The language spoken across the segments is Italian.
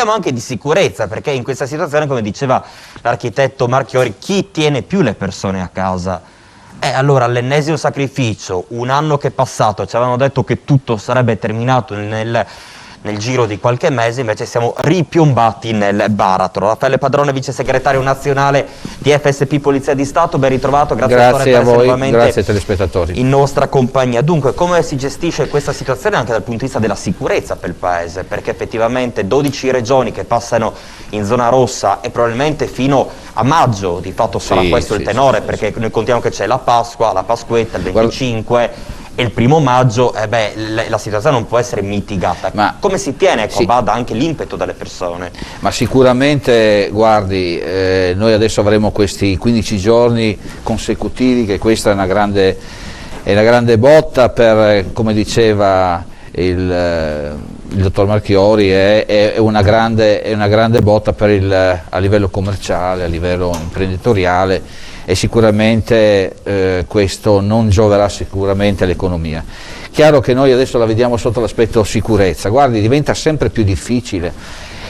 parliamo anche di sicurezza, perché in questa situazione, come diceva l'architetto Marchiori, chi tiene più le persone a casa? Allora, l'ennesimo sacrificio, un anno che è passato, ci avevano detto che tutto sarebbe terminato nel giro di qualche mese, invece siamo ripiombati nel baratro. Raffaele Padrone, vice segretario nazionale di FSP Polizia di Stato, ben ritrovato, grazie a voi, grazie ai telespettatori. In nostra compagnia. Dunque, come si gestisce questa situazione anche dal punto di vista della sicurezza per il Paese? Perché effettivamente 12 regioni che passano in zona rossa e probabilmente fino a maggio, di fatto sarà questo il tenore, perché noi contiamo che c'è la Pasqua, la Pasquetta, il 25... e il 1° maggio, la situazione non può essere mitigata. Ma come si tiene a bada anche l'impeto delle persone? Ma sicuramente, guardi, noi adesso avremo questi 15 giorni consecutivi, che questa è una grande botta per, come diceva il dottor Marchiori, è una grande botta per a livello commerciale, a livello imprenditoriale, e sicuramente questo non gioverà sicuramente all'economia. Chiaro che noi adesso la vediamo sotto l'aspetto sicurezza, guardi, diventa sempre più difficile,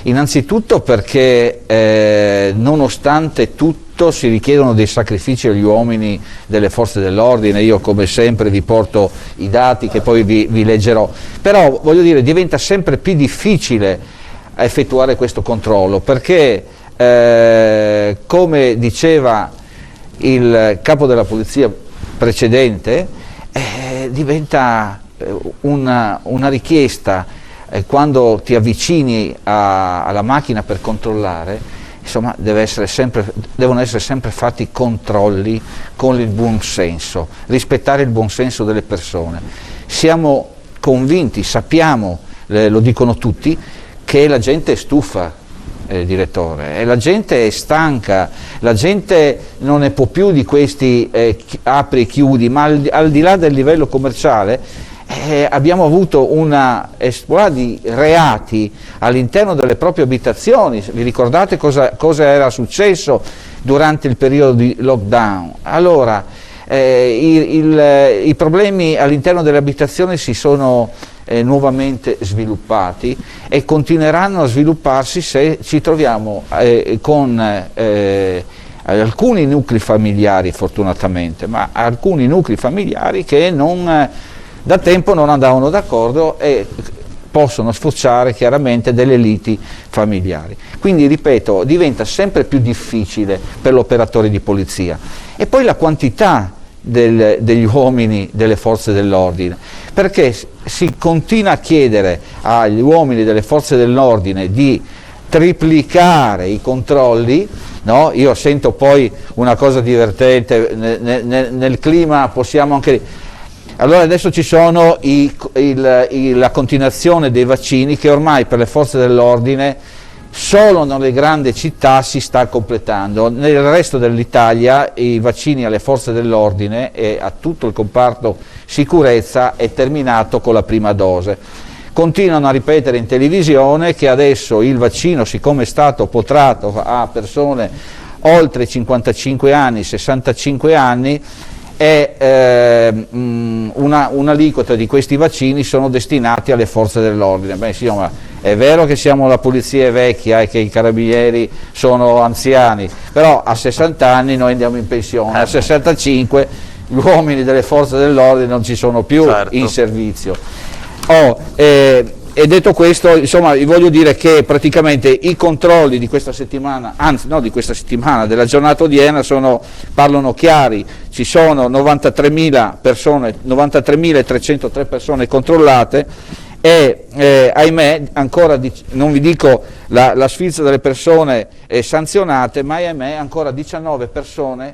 innanzitutto perché nonostante tutto si richiedono dei sacrifici agli uomini delle forze dell'ordine. Io come sempre vi porto i dati che poi vi leggerò, però voglio dire, diventa sempre più difficile effettuare questo controllo, perché come diceva il capo della polizia precedente, diventa una richiesta, quando ti avvicini alla macchina per controllare, insomma devono essere sempre fatti controlli con il buon senso, rispettare il buon senso delle persone. Siamo convinti, sappiamo, lo dicono tutti, che la gente è stufa, direttore, e la gente è stanca, la gente non ne può più di questi apri e chiudi, ma al di là del livello commerciale abbiamo avuto una esplosione di reati all'interno delle proprie abitazioni. Vi ricordate cosa era successo durante il periodo di lockdown? Allora, i problemi all'interno delle abitazioni si sono nuovamente sviluppati e continueranno a svilupparsi se ci troviamo con alcuni nuclei familiari, fortunatamente, ma alcuni nuclei familiari che da tempo non andavano d'accordo e possono sfociare chiaramente delle liti familiari. Quindi, ripeto, diventa sempre più difficile per l'operatore di polizia. E poi la quantità degli uomini delle forze dell'ordine, perché si continua a chiedere agli uomini delle forze dell'ordine di triplicare i controlli, no? Io sento poi una cosa divertente, nel clima possiamo anche... Allora adesso ci sono la continuazione dei vaccini, che ormai per le forze dell'ordine solo nelle grandi città si sta completando. Nel resto dell'Italia i vaccini alle forze dell'ordine e a tutto il comparto sicurezza è terminato con la prima dose. Continuano a ripetere in televisione che adesso il vaccino, siccome è stato potrato a persone oltre 55 anni, 65 anni, un'aliquota di questi vaccini sono destinati alle forze dell'ordine. Beh, sì, ma è vero che la polizia è vecchia e che i carabinieri sono anziani, però a 60 anni noi andiamo in pensione, a 65 gli uomini delle forze dell'ordine non ci sono più in servizio. E detto questo, insomma, vi voglio dire che praticamente i controlli di questa settimana, anzi no, di questa settimana, della giornata odierna, parlano chiari. Ci sono 93.000 persone, 93.303 persone controllate e ahimè ancora, non vi dico la sfilza delle persone sanzionate, ma ahimè ancora 19 persone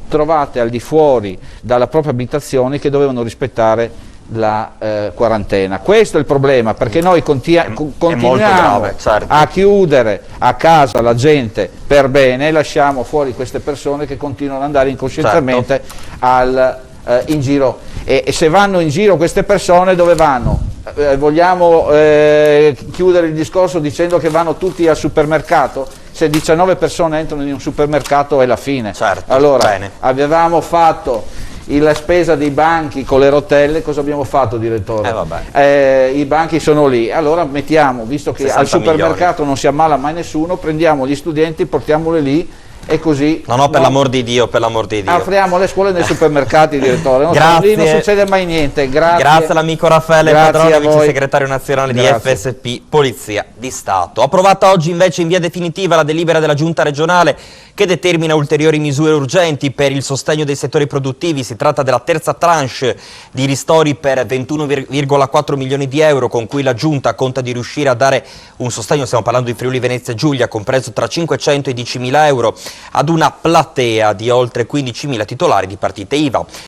trovate al di fuori dalla propria abitazione che dovevano rispettare la quarantena. Questo è il problema, perché noi continuiamo grave, certo, a chiudere a casa la gente per bene e lasciamo fuori queste persone che continuano ad andare incoscientemente, certo, in giro. E se vanno in giro queste persone, dove vanno? Vogliamo chiudere il discorso dicendo che vanno tutti al supermercato? Se 19 persone entrano in un supermercato è la fine. Certo, allora, bene. Avevamo fatto la spesa dei banchi con le rotelle, cosa abbiamo fatto, direttore? I banchi sono lì, allora mettiamo, visto che al supermercato non si ammala mai nessuno, prendiamo gli studenti, portiamoli lì e così... No, per l'amor di Dio, per l'amor di Dio. Apriamo le scuole nei supermercati, direttore, lì non succede mai niente. Grazie all'amico Raffaele Padrone, vice segretario nazionale di FSP Polizia di Stato. Approvata oggi invece in via definitiva la delibera della Giunta regionale che determina ulteriori misure urgenti per il sostegno dei settori produttivi. Si tratta della terza tranche di ristori per 21,4 milioni di euro con cui la Giunta conta di riuscire a dare un sostegno, stiamo parlando di Friuli Venezia Giulia, compreso tra 500 e 10.000 euro, ad una platea di oltre 15.000 titolari di partite IVA.